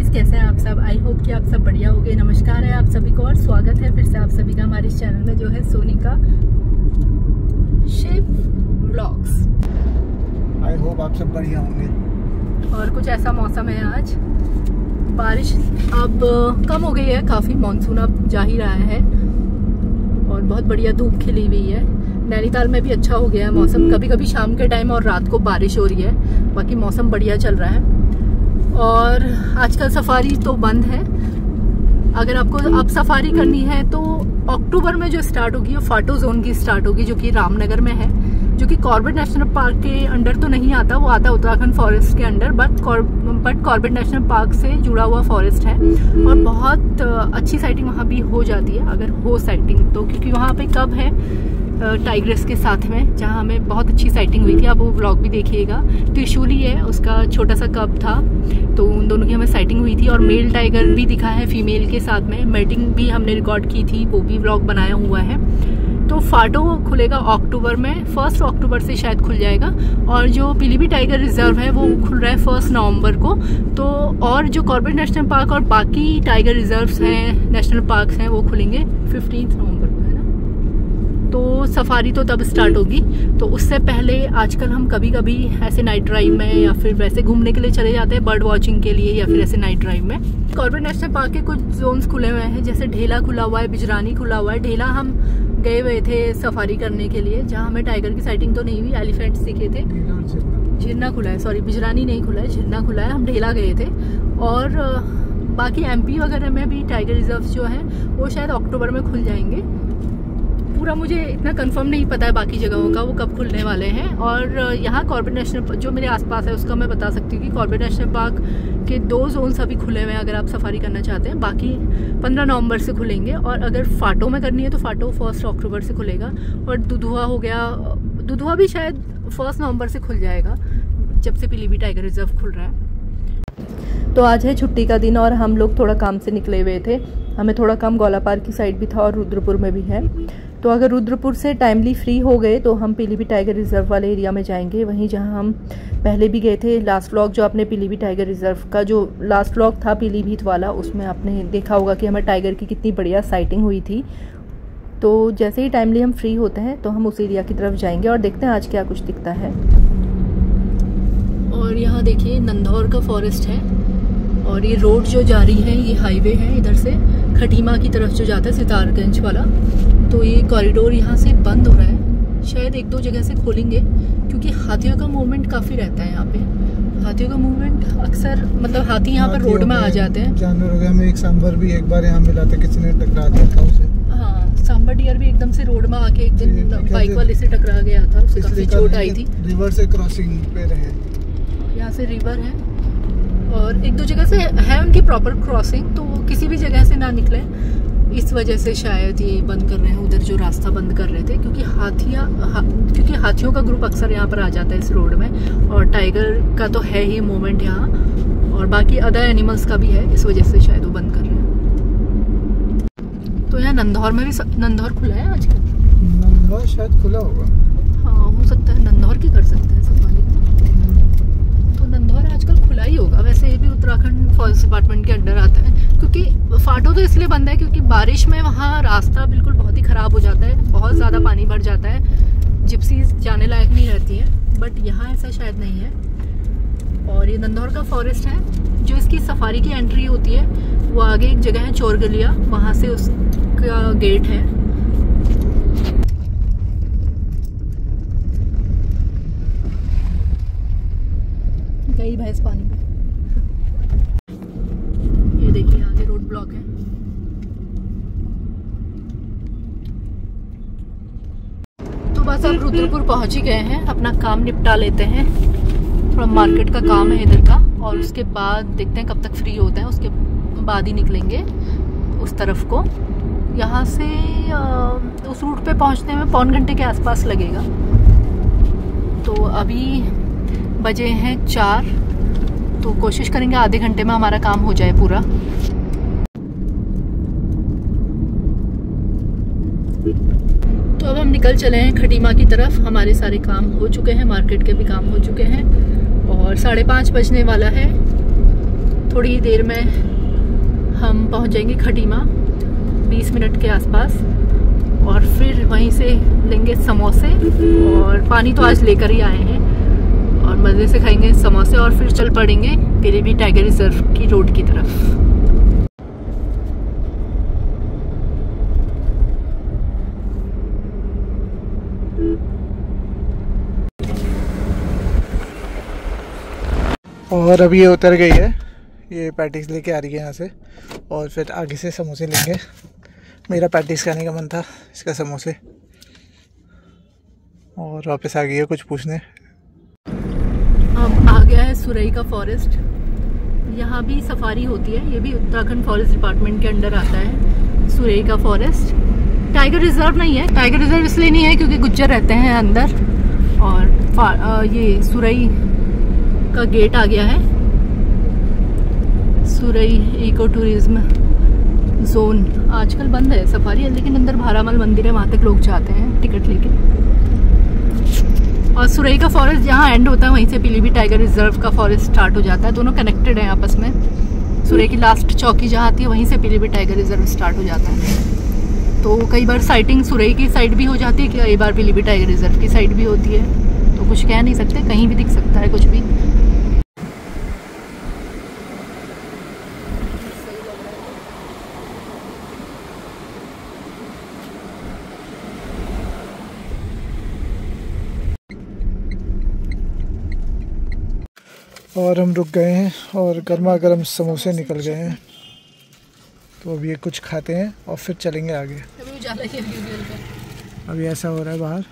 Guys, कैसे हैं आप सब। आई होप कि आप सब बढ़िया होंगे। नमस्कार है आप सभी को और स्वागत है फिर से आप सभी का हमारे इस चैनल में जो है Sonika Shiv vlogs. I hope आप सब बढ़िया होंगे। और कुछ ऐसा मौसम है आज, बारिश अब कम हो गई है काफ़ी, मानसून अब जा ही रहा है और बहुत बढ़िया धूप खिली हुई है। नैनीताल में भी अच्छा हो गया है मौसम, कभी कभी शाम के टाइम और रात को बारिश हो रही है, बाकी मौसम बढ़िया चल रहा है। और आजकल सफारी तो बंद है। अगर आपको अब सफारी करनी है तो अक्टूबर में जो स्टार्ट होगी वो फाटो जोन की स्टार्ट होगी, जो कि रामनगर में है, जो कि कॉर्बेट नेशनल पार्क के अंडर तो नहीं आता, वो आता उत्तराखंड फॉरेस्ट के under, but Corbett national park से जुड़ा हुआ फॉरेस्ट है और बहुत अच्छी साइटिंग वहाँ भी हो जाती है अगर हो साइटिंग तो, क्योंकि वहाँ पे कब है टाइग्रेस के साथ में, जहाँ हमें बहुत अच्छी साइटिंग हुई थी। आप वो व्लॉग भी देखिएगा। त्रिशूली है, उसका छोटा सा कब था, तो उन दोनों की हमें साइटिंग हुई थी और मेल टाइगर भी दिखा है फीमेल के साथ में। मेटिंग भी हमने रिकॉर्ड की थी, वो भी व्लॉग बनाया हुआ है। तो फाटो खुलेगा अक्टूबर में, 1 अक्टूबर से शायद खुल जाएगा। और जो पीलीभीत टाइगर रिजर्व है वो खुल रहा है 1 नवंबर को। तो और जो कॉर्बेट नेशनल पार्क और बाकी टाइगर रिजर्व्स हैं, नेशनल पार्क्स हैं, वो खुलेंगे 15 नवंबर को, है ना। तो सफारी तो तब स्टार्ट होगी। तो उससे पहले आजकल हम कभी कभी ऐसे नाइट ड्राइव में या फिर वैसे घूमने के लिए चले जाते हैं, बर्ड वॉचिंग के लिए या फिर ऐसे नाइट ड्राइव में। कॉर्बेट नेशनल पार्क के कुछ जोन्स खुले हुए हैं, जैसे ढेला खुला हुआ है, बिजरानी खुला हुआ है। ढेला हम गए हुए थे सफारी करने के लिए, जहाँ हमें टाइगर की साइटिंग तो नहीं हुई, एलिफेंट्स दिखे थे। झिरना खुला है, सॉरी बिजरानी नहीं खुला है, झिरना खुला है। हम ढेला गए थे। और बाकी एमपी वगैरह में भी टाइगर रिजर्व जो है वो शायद अक्टूबर में खुल जाएंगे। पूरा मुझे इतना कंफर्म नहीं पता है बाकी जगहों का, वो कब खुलने वाले हैं। और यहाँ कॉर्बेट नेशनल जो मेरे आसपास है उसका मैं बता सकती हूँ कि कॉर्बेट नेशनल पार्क के 2 जोन्स अभी खुले हुए हैं अगर आप सफारी करना चाहते हैं। बाकी 15 नवंबर से खुलेंगे। और अगर फाटो में करनी है तो फाटो 1 अक्टूबर से खुलेगा। और दुधुआ हो गया, दुधुआ भी शायद 1 नवंबर से खुल जाएगा, जब से पीलीभीत टाइगर रिजर्व खुल रहा है। तो आज है छुट्टी का दिन और हम लोग थोड़ा काम से निकले हुए थे। हमें थोड़ा काम गौलापार की साइड भी था और रुद्रपुर में भी है। तो अगर रुद्रपुर से टाइमली फ्री हो गए तो हम पीलीभीत टाइगर रिजर्व वाले एरिया में जाएंगे, वहीं जहां हम पहले भी गए थे। लास्ट व्लॉग जो आपने पीलीभीत टाइगर रिजर्व का जो लास्ट व्लॉग था पीलीभीत वाला, उसमें आपने देखा होगा कि हमें टाइगर की कितनी बढ़िया साइटिंग हुई थी। तो जैसे ही टाइमली हम फ्री होते हैं तो हम उस एरिया की तरफ जाएंगे और देखते हैं आज क्या कुछ दिखता है। और यहाँ देखिए नंदौर का फॉरेस्ट है और ये रोड जो जा रही है ये हाईवे है, इधर से खटीमा की तरफ जो जाता है सितारगंज वाला। तो ये कॉरिडोर यहाँ से बंद हो रहा है, शायद 1-2 जगह से खोलेंगे, क्योंकि हाथियों का मूवमेंट काफ़ी रहता है यहाँ पे। हाथियों का मूवमेंट अक्सर, मतलब हाथी यहाँ पर रोड में आ जाते हैं। जानवर वगैरह में एक सांबर भी एक बार यहाँ मिला था, किसी ने टकरा दिया था उसे। हाँ, सांबर डियर भी एकदम से रोड में आके एक दिन बाइक वाले से टकरा गया था, उसे काफ़ी चोट आई थी। रिवर से क्रॉसिंग पे रहे, यहाँ से रिवर है और 1-2 जगह से है उनकी प्रॉपर क्रॉसिंग, तो किसी भी जगह से ना निकले, इस वजह से शायद ये बंद कर रहे हैं, उधर जो रास्ता बंद कर रहे थे। क्योंकि क्योंकि हाथियों का ग्रुप अक्सर यहाँ पर आ जाता है इस रोड में, और टाइगर का तो है ही मूवमेंट यहाँ, और बाकी अदर एनिमल्स का भी है, इस वजह से शायद वो बंद कर रहे हैं। तो यहाँ नंदौर में भी नंदौर खुला है आजकल। नंदौर शायद खुला होगा, हाँ हो सकता है, नंदौर की कर सकते हैं सफारी। तो नंदौर आजकल खुला ही होगा, वैसे ये भी उत्तराखंड फॉरेस्ट डिपार्टमेंट के अंडर आता है। क्योंकि फाटो तो इसलिए बंद है क्योंकि बारिश में वहाँ रास्ता बिल्कुल बहुत ही ख़राब हो जाता है, बहुत ज़्यादा पानी भर जाता है, जिप्सीज जाने लायक नहीं रहती हैं। बट यहाँ ऐसा शायद नहीं है। और ये नंदौर का फॉरेस्ट है, जो इसकी सफारी की एंट्री होती है वो आगे एक जगह है चोरगलिया, वहाँ से उसका गेट है। गई भैंस पानी में। ये देखिए आगे रोड ब्लॉक है। तो बस अब रुद्रपुर पहुंच ही गए हैं, अपना काम निपटा लेते हैं। थोड़ा मार्केट का काम है इधर का, और उसके बाद देखते हैं कब तक फ्री होते हैं, उसके बाद ही निकलेंगे उस तरफ को। यहाँ से उस रूट पे पहुंचने में 1.25 घंटे के आसपास लगेगा। तो अभी बजे हैं 4, तो कोशिश करेंगे आधे घंटे में हमारा काम हो जाए पूरा। तो अब हम निकल चले हैं खटीमा की तरफ। हमारे सारे काम हो चुके हैं, मार्केट के भी काम हो चुके हैं और 5:30 बजने वाला है। थोड़ी ही देर में हम पहुंच जाएंगे खटीमा, 20 मिनट के आसपास, और फिर वहीं से लेंगे समोसे, और पानी तो आज लेकर ही आए हैं, और मज़े से खाएंगे समोसे और फिर चल पड़ेंगे पीलीभीत टाइगर रिजर्व की रोड की तरफ। और अभी ये उतर गई है, ये पैटीज लेके आ रही है यहाँ से, और फिर आगे से समोसे लेंगे। मेरा पैटीज खाने का मन था, इसका समोसे। और वापस आ गई है कुछ पूछने। अब आ गया है सुरई का फॉरेस्ट। यहाँ भी सफारी होती है, ये भी उत्तराखंड फॉरेस्ट डिपार्टमेंट के अंडर आता है सुरई का फॉरेस्ट। टाइगर रिजर्व नहीं है, टाइगर रिजर्व इसलिए नहीं है क्योंकि गुज्जर रहते हैं अंदर, और ये सुरई का गेट आ गया है, सुरई इको टूरिज्म जोन। आजकल बंद है सफारी, लेकिन अंदर भारामल मंदिर है, वहाँ तक लोग जाते हैं टिकट लेके। और सुरई का फॉरेस्ट जहाँ एंड होता है वहीं से पीलीभीत टाइगर रिजर्व का फॉरेस्ट स्टार्ट हो जाता है, दोनों कनेक्टेड हैं आपस में। सुरई की लास्ट चौकी जहाँ आती है वहीं से पीलीभीत टाइगर रिजर्व स्टार्ट हो जाता है। तो कई बार साइटिंग सुरई की साइड भी हो जाती है, कई बार पीलीभीत टाइगर रिजर्व की साइड भी होती है, तो कुछ कह नहीं सकते, कहीं भी दिख सकता है कुछ भी। और हम रुक गए हैं और गर्मा गर्म समोसे निकल गए हैं, तो अब ये कुछ खाते हैं और फिर चलेंगे आगे। अभी ऐसा हो रहा है बाहर।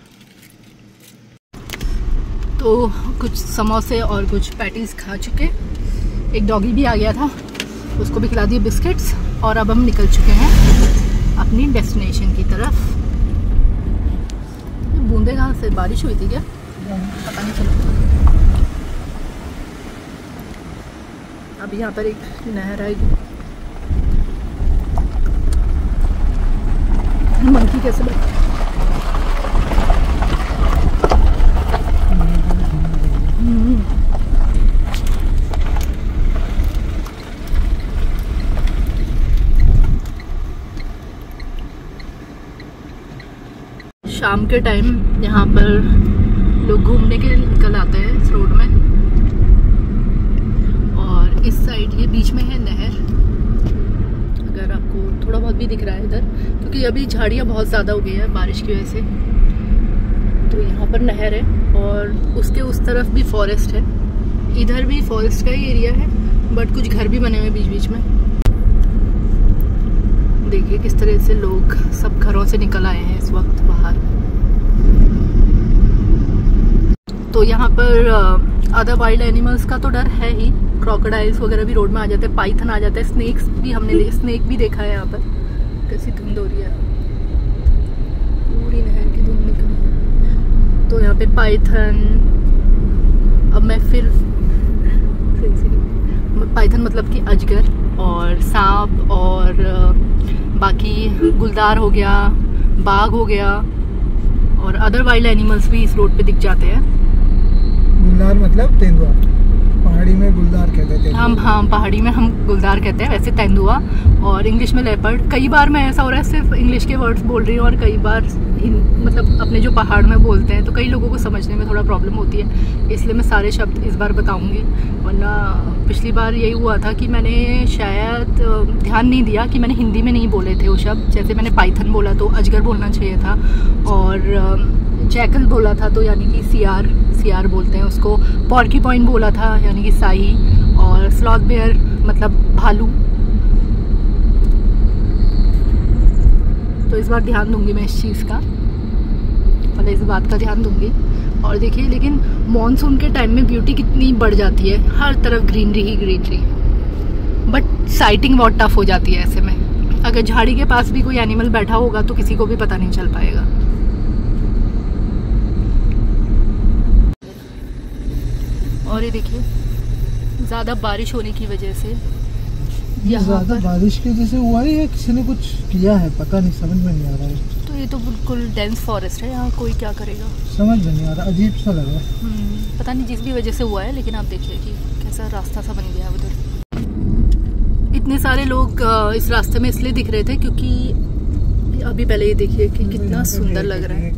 तो कुछ समोसे और कुछ पैटीज खा चुके, एक डॉगी भी आ गया था, उसको भी खिला दिए बिस्किट्स, और अब हम निकल चुके हैं अपनी डेस्टिनेशन की तरफ। बूंदे कहाँ से, बारिश हुई थी क्या पता नहीं चला। अब यहाँ पर एक नहर आएगी। मंकी कैसे बैठा, शाम के टाइम यहाँ पर लोग घूमने के लिए निकल आते हैं इस रोड में, और इस साइड ये बीच में है नहर, अगर आपको थोड़ा बहुत भी दिख रहा है इधर, क्योंकि अभी झाड़ियाँ बहुत ज़्यादा हो गई है बारिश की वजह से। तो यहाँ पर नहर है और उसके उस तरफ भी फॉरेस्ट है, इधर भी फॉरेस्ट का ही एरिया है, बट कुछ घर भी बने हुए बीच बीच में। देखिए किस तरह से लोग सब घरों से निकल आए हैं इस वक्त बाहर। तो यहाँ पर अदर वाइल्ड एनिमल्स का तो डर है ही, क्रोकोडाइल्स वगैरह भी रोड में आ जाते हैं, पाइथन आ जाता है, स्नेक्स भी हमने स्नेक भी देखा है यहाँ पर। कैसी धुंध हो रही है, पूरी नहर की धुंध निकली। तो यहाँ पे पाइथन, अब मैं फिर पाइथन मतलब कि अजगर, और सांप, और बाकी गुलदार हो गया, बाघ हो गया, और अदर वाइल्ड एनिमल्स भी इस रोड पे दिख जाते हैं। गुलदार मतलब तेंदुआ, पहाड़ी में गुलदार कहते हैं। हाँ, पहाड़ी में हम गुलदार कहते हैं, वैसे तेंदुआ, और इंग्लिश में लेपर्ड। कई बार मैं ऐसा हो रहा है सिर्फ इंग्लिश के वर्ड्स बोल रही हूँ, और कई बार मतलब अपने जो पहाड़ में बोलते हैं, तो कई लोगों को समझने में थोड़ा प्रॉब्लम होती है, इसलिए मैं सारे शब्द इस बार बताऊँगी। वरना पिछली बार यही हुआ था कि मैंने शायद ध्यान नहीं दिया कि मैंने हिंदी में नहीं बोले थे वो शब्द। जैसे मैंने पाइथन बोला तो अजगर बोलना चाहिए था, और जैकल बोला था तो यानी कि सियार बोलते हैं उसको, पॉर्क्यूपाइन बोला था यानी कि साही, और स्लॉथ बेयर मतलब भालू। तो इस बार ध्यान दूंगी मैं इस चीज़ का, मतलब इस बात का ध्यान दूंगी। और देखिए लेकिन मॉनसून के टाइम में ब्यूटी कितनी बढ़ जाती है, हर तरफ ग्रीनरी ही ग्रीनरी, बट साइटिंग बहुत टफ हो जाती है ऐसे में। अगर झाड़ी के पास भी कोई एनिमल बैठा होगा तो किसी को भी पता नहीं चल पाएगा। और ये देखिए ज़्यादा बारिश होने की वजह से, ज़्यादा बारिश की वजह से हुआ है या किसी ने कुछ किया है, पता नहीं, समझ में नहीं आ रहा है। तो ये तो बिल्कुल डेंस फॉरेस्ट है, यहाँ कोई क्या करेगा समझ में नहीं आ रहा, अजीब सा लग रहा है। पता नहीं जिस भी वजह से हुआ है, लेकिन आप देखिए कि कैसा रास्ता सा बन गया है उधर। इतने सारे लोग इस रास्ते में इसलिए दिख रहे थे क्योंकि अभी पहले ये देखिए कि कितना सुंदर लग रहा है।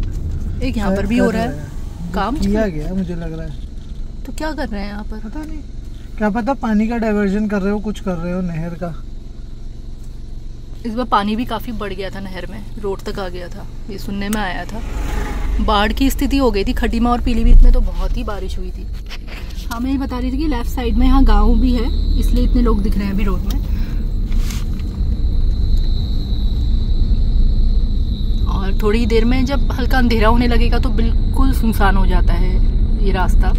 एक यहाँ पर भी हो रहा है काम किया गया मुझे लग रहा है। तो क्या कर रहे हैं यहाँ पर? पता नहीं, क्या पता पानी का डाइवर्जन कर रहे हो, कुछ कर रहे हो नहर का। इस बार पानी भी काफ़ी बढ़ गया था नहर में, रोड तक आ गया था, ये सुनने में आया था। बाढ़ की स्थिति हो गई थी खटीमा और पीलीभीत में, तो बहुत ही बारिश हुई थी। हाँ, मैं ये बता रही थी कि लेफ्ट साइड में यहाँ गाँव भी है, इसलिए इतने लोग दिख रहे हैं अभी रोड में। और थोड़ी देर में जब हल्का अंधेरा होने लगेगा तो बिल्कुल सुनसान हो जाता है ये रास्ता।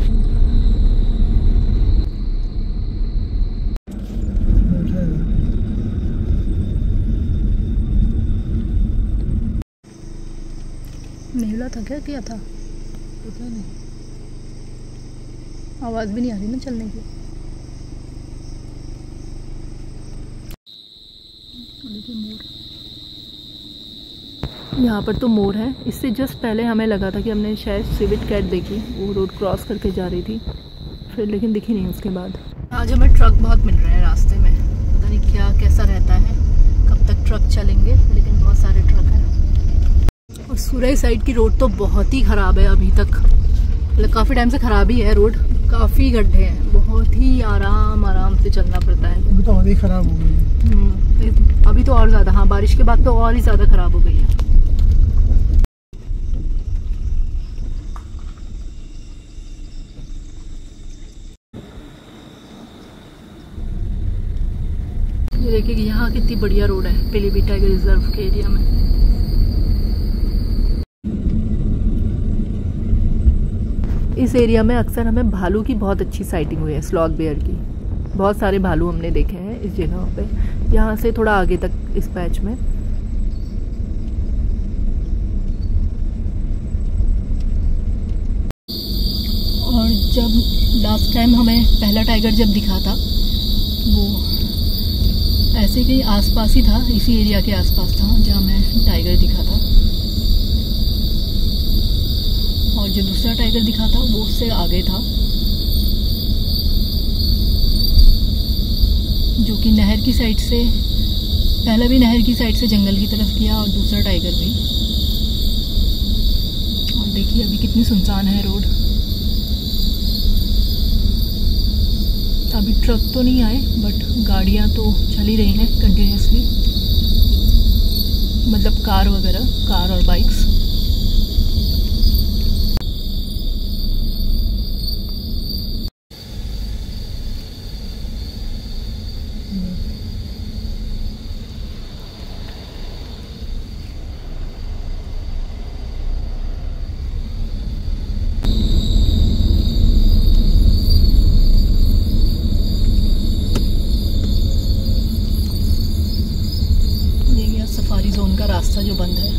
नेवला था क्या था पता नहीं, आवाज़ भी नहीं आ रही ना चलने की। यहाँ पर तो मोर है। इससे जस्ट पहले हमें लगा था कि हमने शायद सिविट कैट देखी, वो रोड क्रॉस करके जा रही थी, फिर लेकिन दिखी नहीं उसके बाद। आज हमें ट्रक बहुत मिल रहे हैं रास्ते में, पता नहीं क्या कैसा रहता है, कब तक ट्रक चलेंगे, लेकिन बहुत सारे ट्रक हैं। और सुरई साइड की रोड तो बहुत ही ख़राब है अभी तक, मतलब काफ़ी टाइम से ख़राब ही है रोड, काफ़ी गड्ढे हैं, बहुत ही आराम से चलना पड़ता है। अभी तो और ही ख़राब हो गई है। अभी तो और ज़्यादा, हाँ बारिश के बाद तो और ही ज़्यादा ख़राब हो गई है। ये देखिए कि यहाँ कितनी बढ़िया रोड है पीलीभीत टाइगर रिजर्व के एरिया में। इस एरिया में अक्सर हमें भालू की बहुत अच्छी साइटिंग हुई है, स्लॉथ बेयर की। बहुत सारे भालू हमने देखे हैं इस जगह पे, यहाँ से थोड़ा आगे तक इस पैच में। और जब लास्ट टाइम हमें पहला टाइगर जब दिखा था, वो ऐसे कहीं आसपास ही था, इसी एरिया के आसपास था जहाँ मैं टाइगर दिखा था। और जो दूसरा टाइगर दिखा था वो उससे आगे था, जो कि नहर की साइड से, पहला भी नहर की साइड से जंगल की तरफ किया और दूसरा टाइगर भी। और देखिए अभी कितनी सुनसान है रोड। अभी ट्रक तो नहीं आए, बट गाड़ियाँ तो चल ही रही हैं कंटिन्यूसली, मतलब कार वगैरह, कार और बाइक्स। जोन का रास्ता जो बंद है,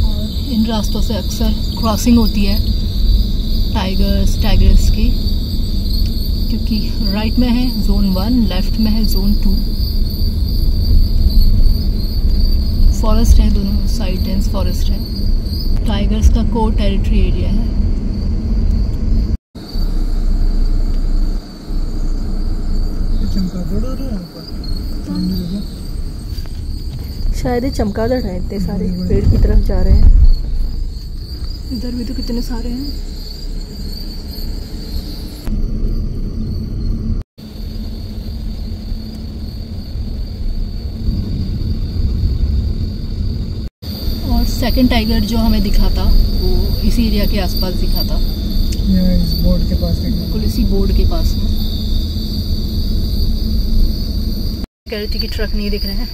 और इन रास्तों से अक्सर क्रॉसिंग होती है टाइगर्स की, क्योंकि राइट में है जोन 1, लेफ्ट में है जोन 2। फॉरेस्ट है, दोनों साइड डेंस फॉरेस्ट है। टाइगर्स का कोर टेरिटरी एरिया है। शायद ये चमगादड़ है, इतने सारे पेड़ की तरफ जा रहे हैं। इधर भी तो कितने सारे हैं। और सेकंड टाइगर जो हमें दिखा था वो इसी एरिया के आसपास दिखा था, इस बोर्ड के पास, बिल्कुल इसी बोर्ड के पास में। सिक्योरिटी की ट्रक नहीं दिख रहे हैं,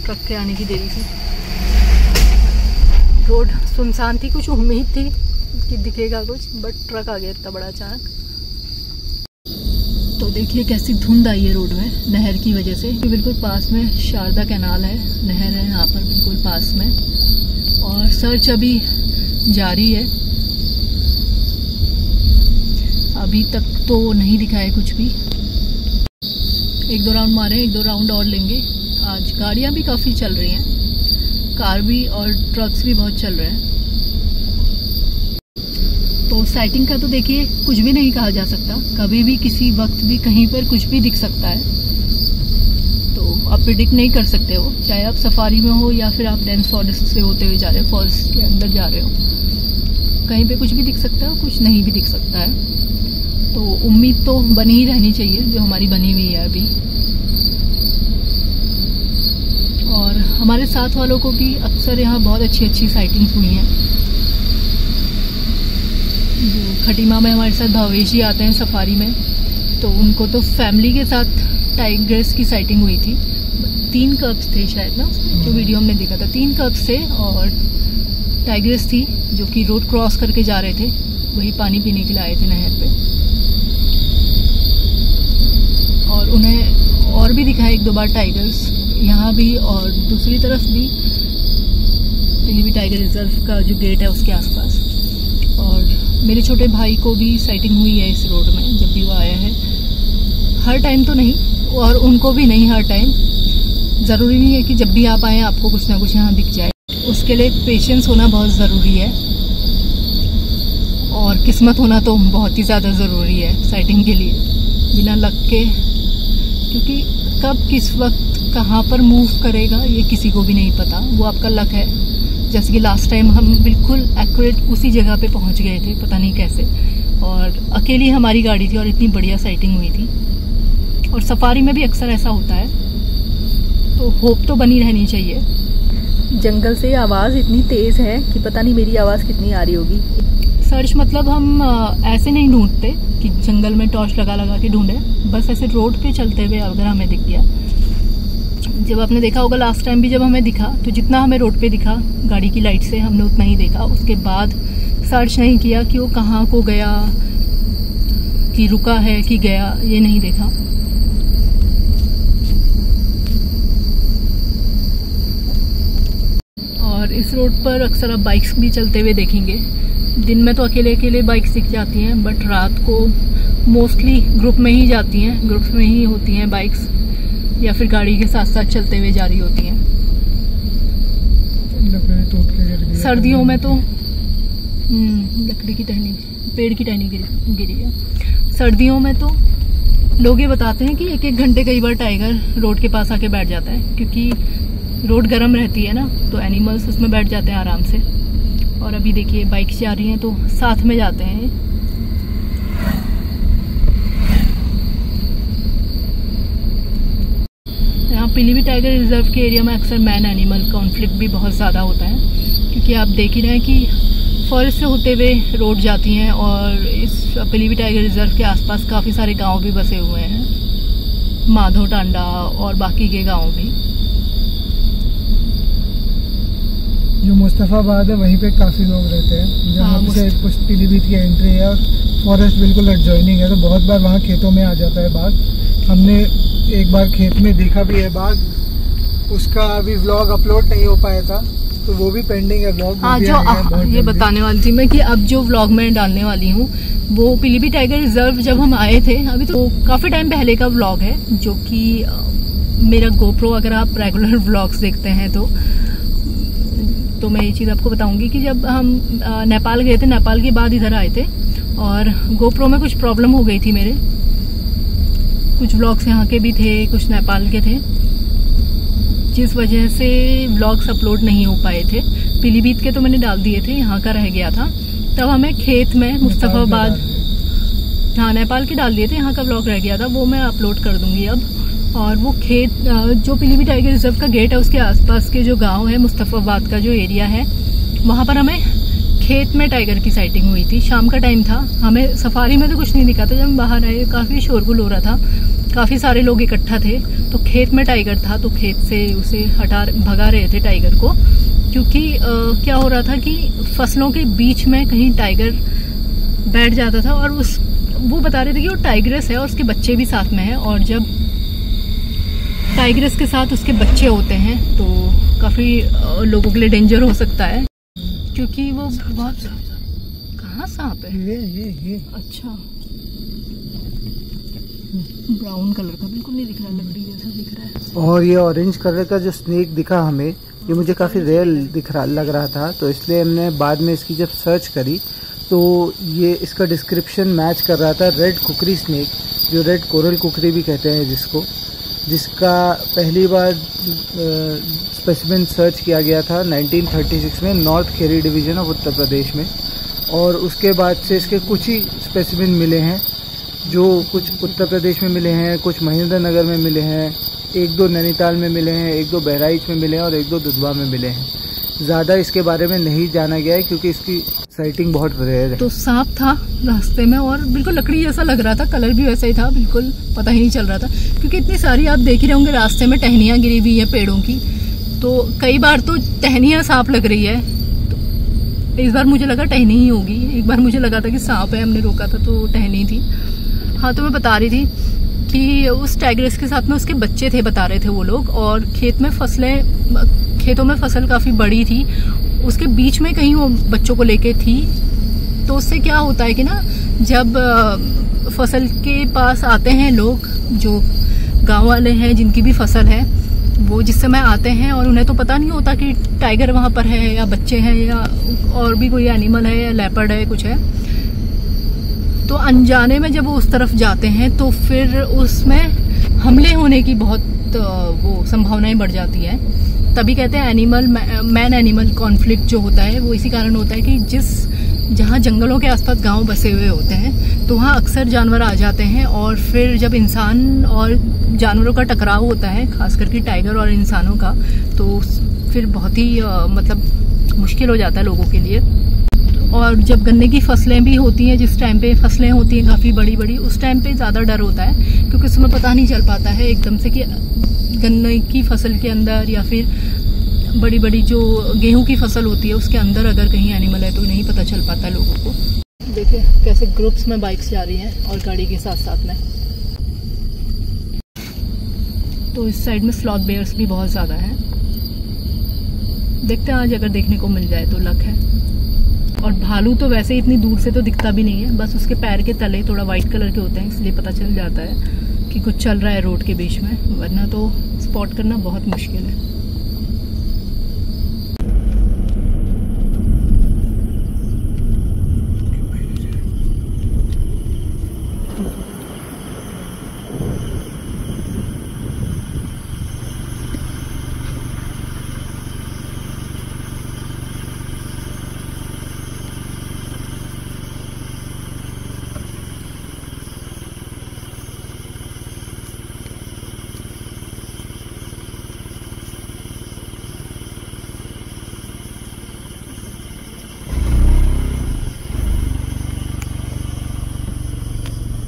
ट्रक के आने की देरी से रोड सुनसान थी। कुछ उम्मीद थी कि दिखेगा कुछ, बट ट्रक आ गया इतना बड़ा अचानक। तो देखिए कैसी धुंध आई है रोड में नहर की वजह से। बिल्कुल पास में शारदा कैनाल है, नहर है यहाँ पर बिल्कुल पास में। और सर्च अभी जारी है, अभी तक तो नहीं दिखा है कुछ भी। 1-2 राउंड मारे, 1-2 राउंड और लेंगे। आज गाड़ियाँ भी काफ़ी चल रही हैं, कार भी और ट्रक्स भी बहुत चल रहे हैं। तो तो साइटिंग का तो देखिए कुछ भी नहीं कहा जा सकता, कभी भी किसी वक्त भी कहीं पर कुछ भी दिख सकता है। तो आप प्रिडिक्ट नहीं कर सकते हो, चाहे आप सफारी में हो या फिर आप डेंस फॉरेस्ट से होते हुए जा रहे हो, फॉरेस्ट के अंदर जा रहे हो, कहीं पे कुछ भी दिख सकता है, कुछ नहीं भी दिख सकता है। तो उम्मीद तो बनी ही रहनी चाहिए, जो हमारी बनी हुई है अभी। और हमारे साथ वालों को भी अक्सर यहाँ बहुत अच्छी अच्छी साइटिंग्स हुई हैं। जो खटीमा में हमारे साथ भावेश जी आते हैं सफारी में, तो उनको तो फैमिली के साथ टाइग्रेस की साइटिंग हुई थी। 3 कब्स थे शायद ना उसमें, जो वीडियो हमने देखा था 3 कब्स थे और टाइग्रेस थी जो कि रोड क्रॉस करके जा रहे थे, वही पानी पीने के लिए आए थे नहर पे। और उन्हें और भी दिखा 1-2 बार टाइगर्स यहाँ भी और दूसरी तरफ भी, पीलीभीत टाइगर रिजर्व का जो गेट है उसके आसपास। और मेरे छोटे भाई को भी साइटिंग हुई है इस रोड में जब भी वो आया है। हर टाइम तो नहीं, और उनको भी नहीं हर टाइम। ज़रूरी नहीं है कि जब भी आप आएँ आपको कुछ ना कुछ यहाँ दिख जाए, उसके लिए पेशेंस होना बहुत ज़रूरी है और किस्मत होना तो बहुत ही ज़्यादा ज़रूरी है साइटिंग के लिए, बिना लक के। क्योंकि कब किस वक्त कहाँ पर मूव करेगा ये किसी को भी नहीं पता, वो आपका लक है। जैसे कि लास्ट टाइम हम बिल्कुल एक्यूरेट उसी जगह पे पहुँच गए थे, पता नहीं कैसे, और अकेली हमारी गाड़ी थी और इतनी बढ़िया साइटिंग हुई थी। और सफारी में भी अक्सर ऐसा होता है, तो होप तो बनी रहनी चाहिए। जंगल से आवाज़ इतनी तेज़ है कि पता नहीं मेरी आवाज़ कितनी आ रही होगी। सर्च मतलब हम ऐसे नहीं ढूंढते कि जंगल में टॉर्च लगा लगा के ढूंढे, बस ऐसे रोड पे चलते हुए अगर हमें दिख गया। जब आपने देखा होगा लास्ट टाइम भी जब हमें दिखा, तो जितना हमें रोड पे दिखा गाड़ी की लाइट से हमने उतना ही देखा। उसके बाद सर्च नहीं किया कि वो कहाँ को गया, कि रुका है कि गया, ये नहीं देखा। और इस रोड पर अक्सर आप बाइक्स भी चलते हुए देखेंगे। दिन में तो अकेले अकेले बाइक्स दिख जाती हैं, बट रात को मोस्टली ग्रुप में ही जाती हैं, ग्रुप में ही होती हैं बाइक्स, या फिर गाड़ी के साथ साथ चलते हुए जा रही होती हैं। सर्दियों में तो लकड़ी की टहनी, पेड़ की टहनी गिरी है। सर्दियों में तो लोग ये बताते हैं कि 1-1 घंटे कई बार टाइगर रोड के पास आके बैठ जाता है, क्योंकि रोड गर्म रहती है ना, तो एनिमल्स उसमें बैठ जाते हैं आराम से। और अभी देखिए बाइक्स जा रही हैं तो साथ में जाते हैं। यहाँ पीलीभीत टाइगर रिजर्व के एरिया में अक्सर मैन एनिमल कॉन्फ्लिक्ट भी बहुत ज़्यादा होता है, क्योंकि आप देख ही रहे हैं कि फॉरेस्ट से होते हुए रोड जाती हैं और इस पीलीभीत टाइगर रिजर्व के आसपास काफ़ी सारे गांव भी बसे हुए हैं, माधो टांडा और बाकी के गांव भी। जो मुस्तफाबाद है वहीं पे काफ़ी लोग रहते हैं, जहाँ से कुछ पीलीभीत की एंट्री है और फॉरेस्ट बिल्कुल एडजॉइनिंग है, तो बहुत बार वहाँ खेतों में आ जाता है बाघ। हमने एक बार खेत में देखा भी है बाघ, उसका अभी व्लॉग अपलोड नहीं हो पाया था, तो वो भी पेंडिंग है व्लॉग। हाँ, जो ये बताने वाली थी मैं कि अब जो व्लॉग मैं डालने वाली हूँ वो पीलीभीत टाइगर रिजर्व जब हम आए थे, अभी तो काफ़ी टाइम पहले का व्लॉग है, जो कि मेरा गोप्रो, अगर आप रेगुलर व्लॉग्स देखते हैं तो मैं ये चीज़ आपको बताऊंगी कि जब हम नेपाल गए थे, नेपाल के बाद इधर आए थे और गोप्रो में कुछ प्रॉब्लम हो गई थी मेरे। कुछ व्लॉग्स यहाँ के भी थे, कुछ नेपाल के थे, जिस वजह से व्लॉग्स अपलोड नहीं हो पाए थे। पीलीभीत के तो मैंने डाल दिए थे, यहाँ का रह गया था। तब हमें खेत में मुस्तफाबाद, हाँ नेपाल के डाल दिए थे, यहाँ का व्लॉग रह गया था, वो मैं अपलोड कर दूंगी अब। और वो खेत जो पीलीभीत टाइगर रिजर्व का गेट है उसके आसपास के जो गांव है, मुस्तफाबाद का जो एरिया है, वहाँ पर हमें खेत में टाइगर की साइटिंग हुई थी। शाम का टाइम था, हमें सफारी में तो कुछ नहीं दिखा था। जब हम बाहर आए काफ़ी शोरगुल हो रहा था, काफ़ी सारे लोग इकट्ठा थे, तो खेत में टाइगर था, तो खेत से उसे भगा रहे थे टाइगर को, क्योंकि क्या हो रहा था कि फसलों के बीच में कहीं टाइगर बैठ जाता था। और वो बता रहे थे कि वो टाइग्रेस है और उसके बच्चे भी साथ में हैं, और जब टाइग्रेस के साथ उसके बच्चे होते हैं तो काफ़ी लोगों के लिए डेंजर हो सकता है, क्योंकि वो बहुत, कहाँ सांप है ये अच्छा ब्राउन कलर का, बिल्कुल नहीं दिख रहा, लकड़ी जैसा दिख रहा है। और ये ऑरेंज कलर का जो स्नेक दिखा हमें, ये मुझे काफ़ी रेयर लग रहा था, तो इसलिए हमने बाद में इसकी जब सर्च करी तो ये इसका डिस्क्रिप्शन मैच कर रहा था रेड कुकरी स्नेक, जो रेड कोरल कुकरी भी कहते हैं जिसका पहली बार स्पेसिमेन सर्च किया गया था 1936 में north Kheri division of Uttar Pradesh में। और उसके बाद से इसके कुछ ही स्पेसिमेन मिले हैं, जो कुछ उत्तर प्रदेश में मिले हैं, कुछ महेंद्र नगर में मिले हैं, 1-2 नैनीताल में मिले हैं, 1-2 बहराइच में मिले हैं और 1-2 दुधवा में मिले हैं। ज़्यादा इसके बारे में नहीं जाना गया है क्योंकि इसकी साइटिंग बहुत रेयर है। तो सांप था रास्ते में और बिल्कुल लकड़ी जैसा लग रहा था, कलर भी वैसा ही था, बिल्कुल पता ही नहीं चल रहा था क्योंकि इतनी सारी आप देख ही रहे होंगे रास्ते में टहनियाँ गिरी हुई है पेड़ों की, तो कई बार तो टहनियाँ सांप लग रही है। तो इस बार मुझे लगा टहनी ही होगी, एक बार मुझे लगा था कि सांप है, हमने रोका था तो टहनी थी। हाँ, तो मैं बता रही थी कि उस टाइग्रेस के साथ में उसके बच्चे थे, बता रहे थे वो लोग, और खेतों में फसल काफ़ी बड़ी थी, उसके बीच में कहीं वो बच्चों को लेके थी। तो उससे क्या होता है कि ना, जब फसल के पास आते हैं लोग, जो गांव वाले हैं जिनकी भी फसल है, वो जिस समय आते हैं और उन्हें तो पता नहीं होता कि टाइगर वहाँ पर है या बच्चे हैं या और भी कोई एनिमल है या लेपर्ड है कुछ है, तो अनजाने में जब वो उस तरफ जाते हैं तो फिर उसमें हमले होने की बहुत वो संभावनाएं बढ़ जाती है। तभी कहते हैं एनिमल मैन एनिमल कॉन्फ्लिक्ट जो होता है वो इसी कारण होता है कि जहाँ जंगलों के आसपास गांव बसे हुए होते हैं तो वहाँ अक्सर जानवर आ जाते हैं, और फिर जब इंसान और जानवरों का टकराव होता है, खास करके टाइगर और इंसानों का, तो फिर बहुत ही मतलब मुश्किल हो जाता है लोगों के लिए। और जब गन्ने की फसलें भी होती हैं, जिस टाइम पे फसलें होती हैं काफ़ी बड़ी बड़ी, उस टाइम पे ज़्यादा डर होता है क्योंकि उसमें पता नहीं चल पाता है एकदम से कि गन्ने की फसल के अंदर या फिर बड़ी बड़ी जो गेहूं की फसल होती है उसके अंदर अगर कहीं एनिमल है तो नहीं पता चल पाता लोगों को। देखिए कैसे ग्रुप्स में बाइक्स जा रही हैं और गाड़ी के साथ साथ में। तो इस साइड में स्लॉथ बेयर्स भी बहुत ज़्यादा हैं, देखते हैं आज अगर देखने को मिल जाए तो लक है। और भालू तो वैसे ही इतनी दूर से तो दिखता भी नहीं है, बस उसके पैर के तले थोड़ा वाइट कलर के होते हैं, इसलिए पता चल जाता है कि कुछ चल रहा है रोड के बीच में, वरना तो स्पॉट करना बहुत मुश्किल है।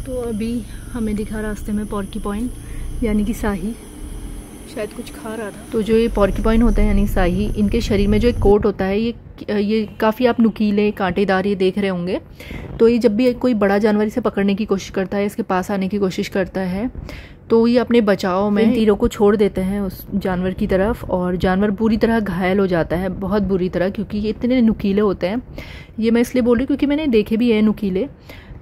तो अभी हमें दिखा रास्ते में पोर्क्यूपाइन यानी कि शाही, शायद कुछ खा रहा था। तो जो ये पोर्क्यूपाइन होता है यानी शाही, इनके शरीर में जो एक कोट होता है ये काफ़ी आप नुकीले कांटेदार ये देख रहे होंगे। तो ये जब भी कोई बड़ा जानवर इसे पकड़ने की कोशिश करता है, इसके पास आने की कोशिश करता है, तो ये अपने बचाव में तीरों को छोड़ देते हैं उस जानवर की तरफ, और जानवर पूरी तरह घायल हो जाता है, बहुत बुरी तरह, क्योंकि ये इतने नुकीले होते हैं। ये मैं इसलिए बोल रही हूँ क्योंकि मैंने देखे भी है नुकीले।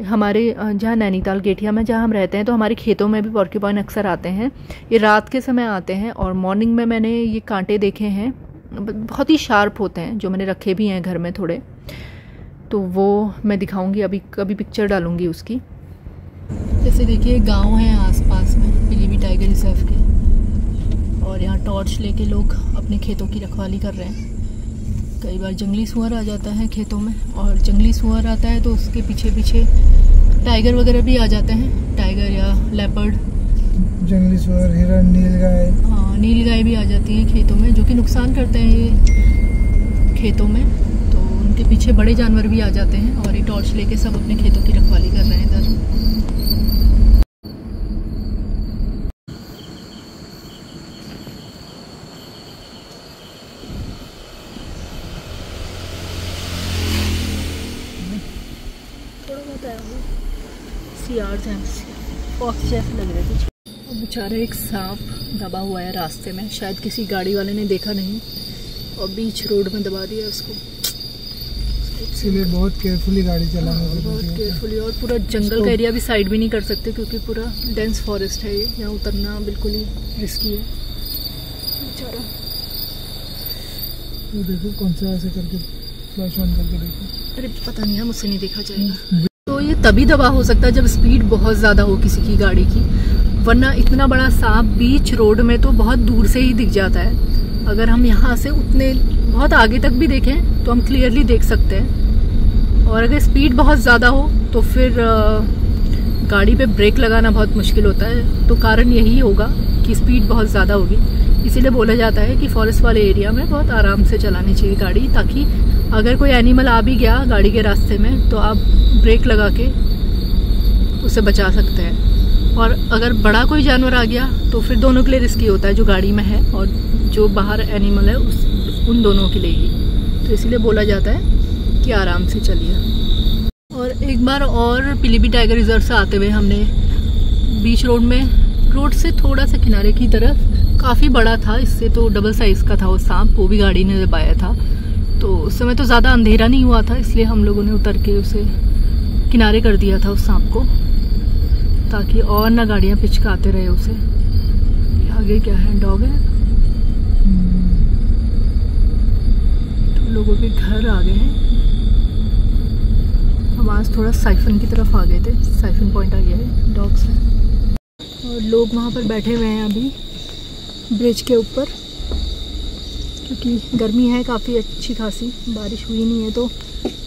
हमारे जहाँ नैनीताल गेठिया में जहाँ हम रहते हैं तो हमारे खेतों में भी पोर्क्यूपाइन अक्सर आते हैं। ये रात के समय आते हैं और मॉर्निंग में मैंने ये कांटे देखे हैं, बहुत ही शार्प होते हैं, जो मैंने रखे भी हैं घर में थोड़े, तो वो मैं दिखाऊंगी, अभी कभी पिक्चर डालूंगी उसकी। जैसे देखिए गांव हैं आसपास में पीलीभीत टाइगर रिजर्व के, और यहाँ टॉर्च लेके लोग अपने खेतों की रखवाली कर रहे हैं। कई बार जंगली सुअर आ जाता है खेतों में, और जंगली सुअर आता है तो उसके पीछे पीछे टाइगर वगैरह भी आ जाते हैं, टाइगर या लेपर्ड, जंगली सुअर, हिरण, नीलगाय। हाँ, नीलगाय भी आ जाती हैं खेतों में, जो कि नुकसान करते हैं ये खेतों में। तो उनके पीछे बड़े जानवर भी आ जाते हैं, और ये टॉर्च लेके सब अपने खेतों की रखवाली कर रहे हैं इधर। सियार्स हैं, फॉक्स जैसे लग रहे थे। बेचारा एक सांप दबा हुआ है रास्ते में, शायद किसी गाड़ी वाले ने देखा नहीं और बीच रोड में दबा दिया उसको। इसलिए बहुत केयरफुली गाड़ी चलाना है, बहुत केयरफुली। और पूरा जंगल का एरिया भी साइड भी नहीं कर सकते क्योंकि पूरा डेंस फॉरेस्ट है, ये यहाँ उतरना बिल्कुल ही रिस्की है। बेचारा तो देखो कौन सा ऐसे करके फ्लैश ऑन करके देखो। अरे पता नहीं है, मुझसे नहीं देखा जाएगा। तो ये तभी दबा हो सकता है जब स्पीड बहुत ज़्यादा हो किसी की गाड़ी की, वरना इतना बड़ा सांप बीच रोड में तो बहुत दूर से ही दिख जाता है। अगर हम यहाँ से उतने बहुत आगे तक भी देखें तो हम क्लियरली देख सकते हैं। और अगर स्पीड बहुत ज़्यादा हो तो फिर गाड़ी पे ब्रेक लगाना बहुत मुश्किल होता है। तो कारण यही होगा कि स्पीड बहुत ज़्यादा होगी। इसीलिए बोला जाता है कि फॉरेस्ट वाले एरिया में बहुत आराम से चलानी चाहिए गाड़ी, ताकि अगर कोई एनिमल आ भी गया गाड़ी के रास्ते में तो आप ब्रेक लगा के उसे बचा सकते हैं। और अगर बड़ा कोई जानवर आ गया तो फिर दोनों के लिए रिस्की होता है, जो गाड़ी में है और जो बाहर एनिमल है उन दोनों के लिए ही। तो इसीलिए बोला जाता है कि आराम से चलिए। और एक बार और पीलीभीत टाइगर रिजर्व से आते हुए हमने बीच रोड से थोड़ा सा किनारे की तरफ, काफ़ी बड़ा था, इससे तो डबल साइज़ का था वो सांप, वो भी गाड़ी ने दबाया था। तो उस समय तो ज़्यादा अंधेरा नहीं हुआ था, इसलिए हम लोगों ने उतर के उसे किनारे कर दिया था उस सांप को, ताकि और ना गाड़ियाँ पिचकाते रहे उसे। आगे क्या है, डॉग है। तो लोगों के घर आ गए हैं। हम आज थोड़ा साइफन की तरफ आ गए थे, साइफन पॉइंट आ गया है डॉग से। और लोग वहाँ पर बैठे हुए हैं अभी ब्रिज के ऊपर, क्योंकि गर्मी है काफ़ी अच्छी खासी, बारिश हुई नहीं है तो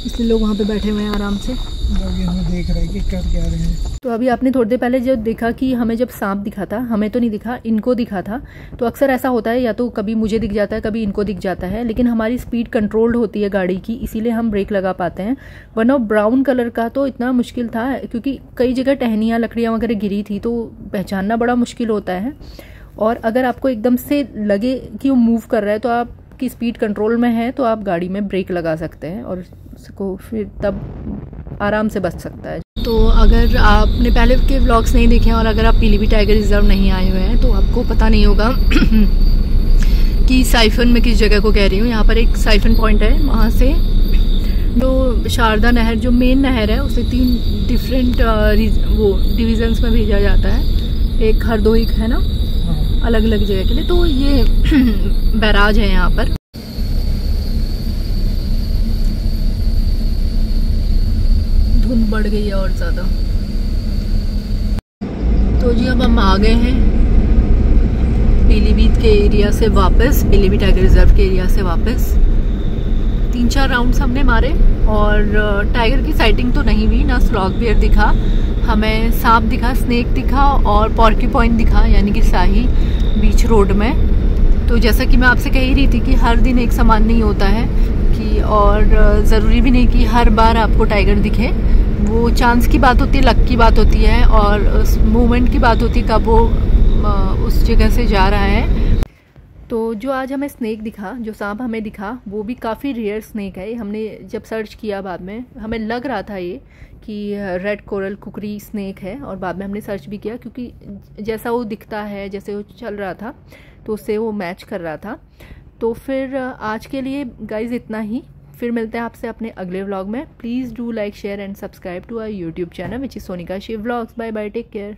इसलिए लोग वहाँ पे बैठे हुए हैं आराम से। हमें देख रहे हैं कि कर क्या रहे हैं। तो अभी आपने थोड़ी देर पहले जो देखा कि हमें जब सांप दिखा था, हमें तो नहीं दिखा, इनको दिखा था। तो अक्सर ऐसा होता है, या तो कभी मुझे दिख जाता है कभी इनको दिख जाता है, लेकिन हमारी स्पीड कंट्रोल्ड होती है गाड़ी की, इसीलिए हम ब्रेक लगा पाते हैं। वरना ब्राउन कलर का तो इतना मुश्किल था, क्योंकि कई जगह टहनियाँ लकड़ियाँ वगैरह गिरी थी, तो पहचानना बड़ा मुश्किल होता है। और अगर आपको एकदम से लगे कि वो मूव कर रहा है तो आपकी स्पीड कंट्रोल में है तो आप गाड़ी में ब्रेक लगा सकते हैं और उसको फिर तब आराम से बच सकता है। तो अगर आपने पहले के व्लॉग्स नहीं देखे और अगर आप पीलीभीत टाइगर रिजर्व नहीं आए हुए हैं तो आपको पता नहीं होगा कि साइफन में किस जगह को कह रही हूँ। यहाँ पर एक साइफन पॉइंट है, वहाँ से जो शारदा नहर जो मेन नहर है उसे 3 डिफरेंट वो डिविजन्स में भेजा जाता है। एक हरदोई है ना, अलग अलग जगह के लिए। तो ये बैराज है यहाँ पर। धुंध बढ़ गई है और ज़्यादा। तो जी अब हम आ गए हैं पीलीभीत के एरिया से वापस, पीलीभीत टाइगर रिजर्व के एरिया से वापस। 3-4 राउंड्स हमने मारे और टाइगर की साइटिंग तो नहीं हुई, ना स्लॉग बियर दिखा, हमें सांप दिखा, स्नेक दिखा और पॉर्क्यूपाइन दिखा, यानी कि शाही बीच रोड में। तो जैसा कि मैं आपसे कह ही रही थी कि हर दिन एक समान नहीं होता है कि, और ज़रूरी भी नहीं कि हर बार आपको टाइगर दिखे। वो चांस की बात होती है, लक की बात होती है और उस मूवमेंट की बात होती है कब वो उस जगह से जा रहा है। तो जो आज हमें स्नेक दिखा, जो सांप हमें दिखा, वो भी काफ़ी रेयर स्नेक है। हमने जब सर्च किया बाद में हमें लग रहा था ये कि रेड कोरल कुकरी स्नेक है, और बाद में हमने सर्च भी किया क्योंकि जैसा वो दिखता है, जैसे वो चल रहा था तो उससे वो मैच कर रहा था। तो फिर आज के लिए गाइज इतना ही। फिर मिलते हैं आपसे अपने अगले व्लॉग में। Please do like, share and subscribe to our YouTube channel which is Sonika Shiv vlogs. Bye bye, take care.